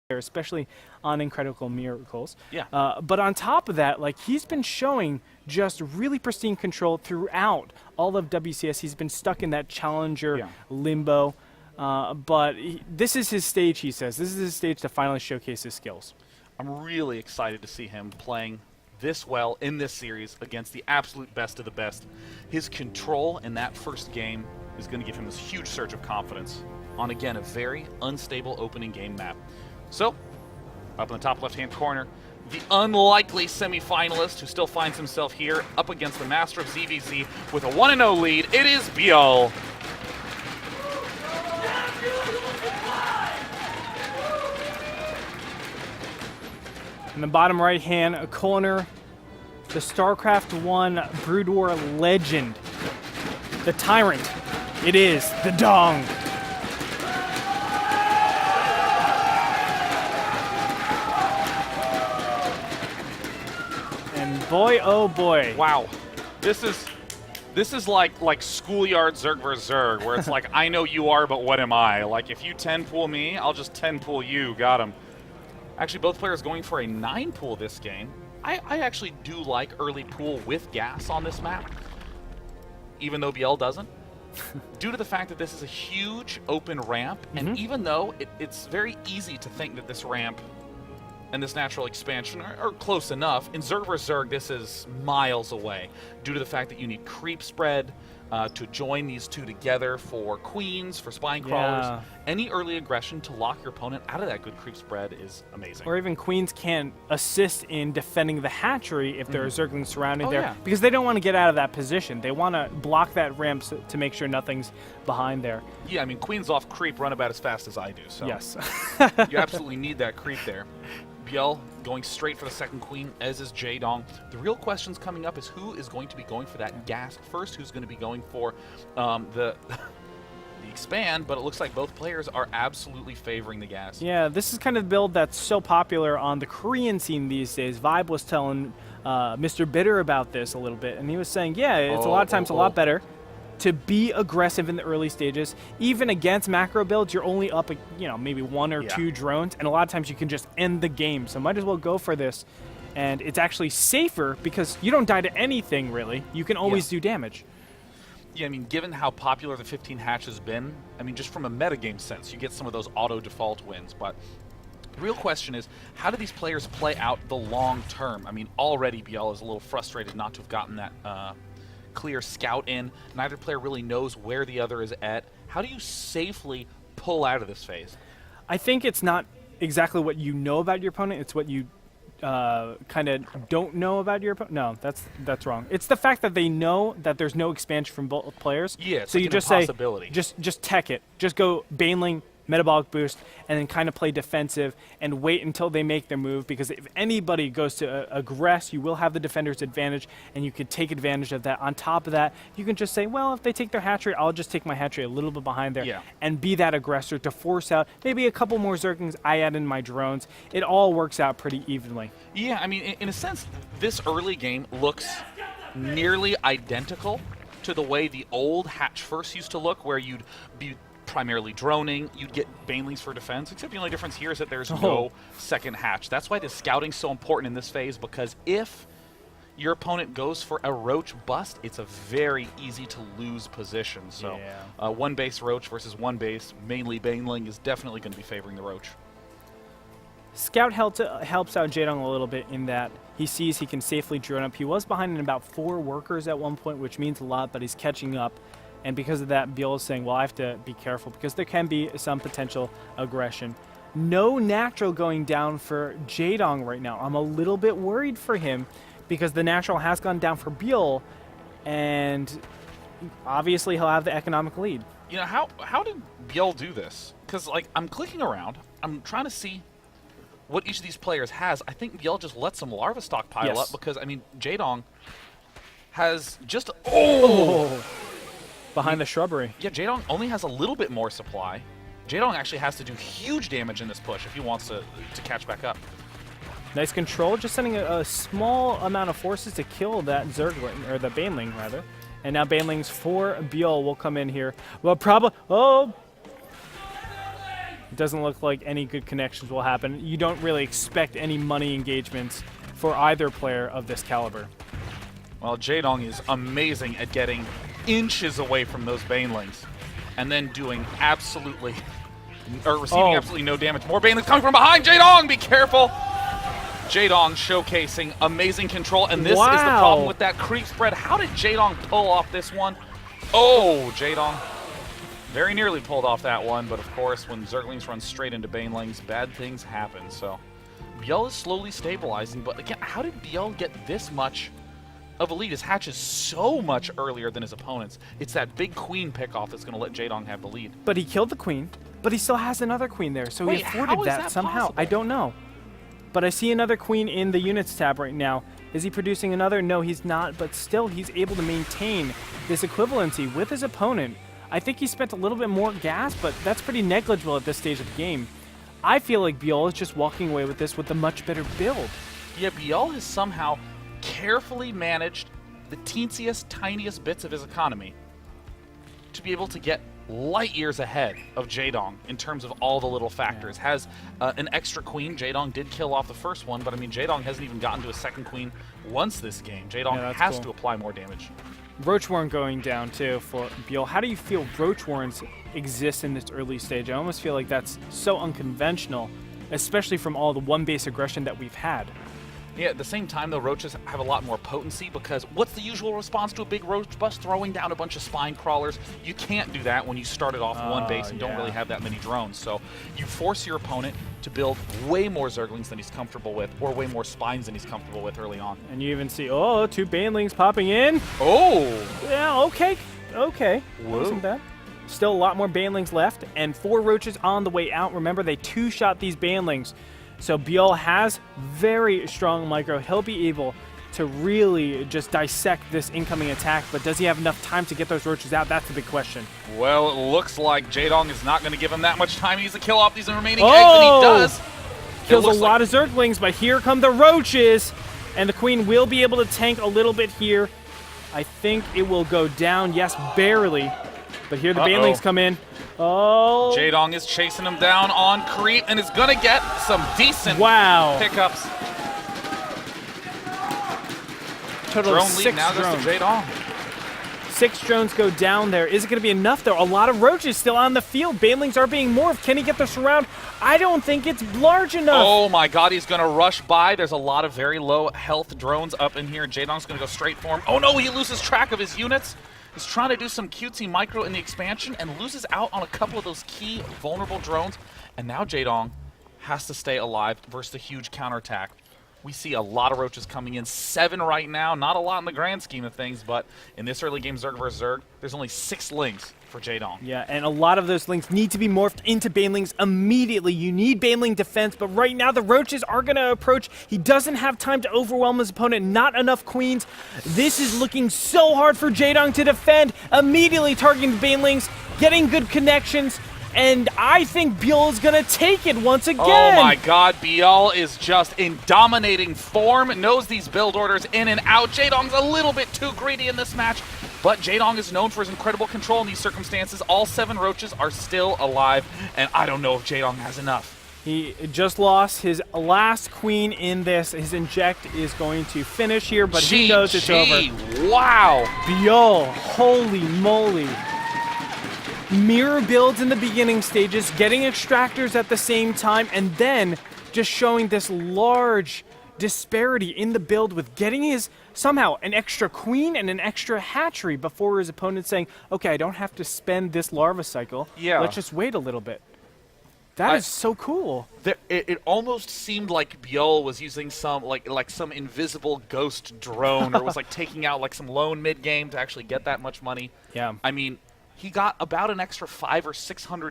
especially on Incredible Miracles. Yeah. But on top of that, like, he's been showing just really pristine control throughout all of WCS. He's been stuck in that challenger limbo. But this is his stage, he says. This is his stage to finally showcase his skills. I'm really excited to see him playing this well in this series against the absolute best of the best. His control in that first game is going to give him this huge surge of confidence on, again, a very unstable opening game map. So, up in the top left-hand corner, the unlikely semifinalist who still finds himself here up against the master of ZvZ with a 1-0 lead. It is Byul. In the bottom right-hand corner, the Starcraft 1 Brood War legend, the Tyrant. It is Jaedong. And boy, oh boy. Wow. This is like schoolyard Zerg vs. Zerg, where it's like, I know you are, but what am I? Like, if you 10-pool me, I'll just 10-pool you. Got him. Actually, both players going for a 9-pool this game. I actually do like early pool with gas on this map, even though Byul doesn't, due to the fact that this is a huge open ramp, and even though it's very easy to think that this ramp and this natural expansion are close enough, in Zerg vs. Zerg, this is miles away, due to the fact that you need creep spread to join these two together for queens, for spine crawlers. Any early aggression to lock your opponent out of that good creep spread is amazing. Or even queens can assist in defending the hatchery if there are zerglings surrounding there, because they don't want to get out of that position. They want to block that ramp to make sure nothing's behind there. Yeah, I mean, queens off creep run about as fast as I do, so yes. You absolutely need that creep there. Byul going straight for the second queen, as is Jaedong. The real questions coming up is who is going to be going for that gas first, who's going to be going for the expand, but it looks like both players are absolutely favoring the gas. Yeah, this is kind of the build that's so popular on the Korean scene these days. Vibe was telling Mr. Bitter about this a little bit, and he was saying, yeah, it's a lot of times a lot better to be aggressive in the early stages. Even against macro builds, you're only up, maybe 1 or 2 drones, and a lot of times you can just end the game. So might as well go for this. And it's actually safer because you don't die to anything, really. You can always do damage. Yeah, I mean, given how popular the 15 hatch has been, I mean, just from a metagame sense, you get some of those auto default wins. But the real question is, how do these players play out the long term? I mean, already Byul is a little frustrated not to have gotten that clear scout in. Neither player really knows where the other is at. How do you safely pull out of this phase? I think it's not exactly what you know about your opponent, it's what you kind of don't know about your opponent. No, that's wrong. It's the fact that they know that there's no expansion from both players. Yeah, it's so like you an just impossibility. say, just tech it. Just go Baneling, metabolic boost, and then kind of play defensive and wait until they make their move, because if anybody goes to aggress, you will have the defender's advantage, and you could take advantage of that. On top of that, you can just say, well, if they take their hatchery, I'll just take my hatchery a little bit behind there and be that aggressor to force out maybe a couple more zerglings. I add in my drones. It all works out pretty evenly. Yeah, I mean, in a sense, this early game looks nearly identical to the way the old hatch first used to look, where you'd be primarily droning, you'd get banelings for defense, except the only difference here is that there's no second hatch. That's why the scouting's so important in this phase, because if your opponent goes for a roach bust, it's a very easy to lose position. So one base roach versus one base, mainly baneling, is definitely going to be favoring the roach. Scout helps out Jaedong a little bit in that he sees he can safely drone up. He was behind in about 4 workers at one point, which means a lot, but he's catching up. And because of that, Byul is saying, well, I have to be careful because there can be some potential aggression. No natural going down for Jaedong right now. I'm a little bit worried for him because the natural has gone down for Byul, and obviously he'll have the economic lead. You know, how did Byul do this? Because, like, I'm clicking around. I'm trying to see what each of these players has. I think Byul just let some larva stock pile up because, I mean, Jaedong has just... behind the shrubbery. Yeah, Jaedong only has a little bit more supply. Jaedong actually has to do huge damage in this push if he wants to catch back up. Nice control, just sending a small amount of forces to kill that Zergling, or the Baneling, rather. And now Banelings for Byul will come in here. Well, probably... doesn't look like any good connections will happen. You don't really expect any money engagements for either player of this caliber. Well, Jaedong is amazing at getting inches away from those Banelings and then doing absolutely, or receiving absolutely no damage. More Banelings coming from behind. Jaedong, be careful. Jaedong showcasing amazing control, and this is the problem with that creep spread. How did Jaedong pull off this one? Oh, Jaedong very nearly pulled off that one, but of course, when Zerglings run straight into Banelings, bad things happen. So Byul is slowly stabilizing, but again, how did Byul get this much of a lead? His hatch is so much earlier than his opponents. It's that big queen pickoff that's going to let Jaedong have the lead. But he killed the queen, but he still has another queen there, so he afforded that somehow. Possible? I don't know. But I see another queen in the units tab right now. Is he producing another? No, he's not, but still he's able to maintain this equivalency with his opponent. I think he spent a little bit more gas, but that's pretty negligible at this stage of the game. I feel like Byul is just walking away with this with a much better build. Yeah, Byul has somehow carefully managed the teensiest, tiniest bits of his economy to be able to get light years ahead of Jaedong in terms of all the little factors. Has an extra queen. Jaedong did kill off the first one, but I mean, Jaedong hasn't even gotten to a second queen once this game. Jaedong has to apply more damage. Roach Warren going down too for Byul. How do you feel Roach Warrens exist in this early stage? I almost feel like that's so unconventional, especially from all the one base aggression that we've had. Yeah, at the same time, though, roaches have a lot more potency because what's the usual response to a big roach bust? Throwing down a bunch of spine crawlers. You can't do that when you started off one base and don't really have that many drones. So you force your opponent to build way more Zerglings than he's comfortable with, or way more spines than he's comfortable with early on. And you even see, oh, 2 Banelings popping in. Oh! Yeah, okay. Okay. Whoa. Wasn't bad. Still a lot more Banelings left, and 4 roaches on the way out. Remember, they 2-shot these Banelings. So Byul has very strong micro. He'll be able to really just dissect this incoming attack, but does he have enough time to get those roaches out? That's the big question. Well, it looks like Jaedong is not going to give him that much time. He needs to kill off these remaining eggs, and he does. Kills a lot of Zerglings, but here come the roaches, and the queen will be able to tank a little bit here. I think it will go down, yes, barely, but here the Banelings come in. Oh. Jaedong is chasing him down on creep and is going to get some decent pickups. Total drone of 6 lead now drones. goes to Jaedong. 6 drones go down there. Is it going to be enough, though? A lot of roaches still on the field. Banelings are being morphed. Can he get this around? I don't think it's large enough. Oh, my God. He's going to rush by. There's a lot of very low health drones up in here. Jaedong's going to go straight for him. Oh, no. He loses track of his units. He's trying to do some cutesy micro in the expansion and loses out on a couple of those key vulnerable drones. And now Jaedong has to stay alive versus the huge counterattack. We see a lot of roaches coming in. 7 right now. Not a lot in the grand scheme of things, but in this early game, Zerg vs. Zerg, there's only 6 lings for Jaedong. Yeah, and a lot of those lings need to be morphed into Banelings immediately. You need Baneling defense, but right now the roaches are going to approach. He doesn't have time to overwhelm his opponent. Not enough queens. This is looking so hard for Jaedong to defend. Immediately targeting the Banelings, getting good connections, and I think Byul is going to take it once again. Oh my God, Byul is just in dominating form, knows these build orders in and out. Jaedong's a little bit too greedy in this match, but Jaedong is known for his incredible control in these circumstances. All 7 roaches are still alive, and I don't know if Jaedong has enough. He just lost his last queen in this. His inject is going to finish here, but he knows it's over. Wow. Byul, holy moly. Mirror builds in the beginning stages, getting extractors at the same time, and then just showing this large disparity in the build with getting his, somehow, an extra queen and an extra hatchery before his opponent saying, okay, I don't have to spend this larva cycle. Yeah. Let's just wait a little bit. That is so cool. It almost seemed like Byul was using some like some invisible ghost drone, or was like taking out like some lone mid game to actually get that much money. Yeah. I mean, he got about an extra 500 or 600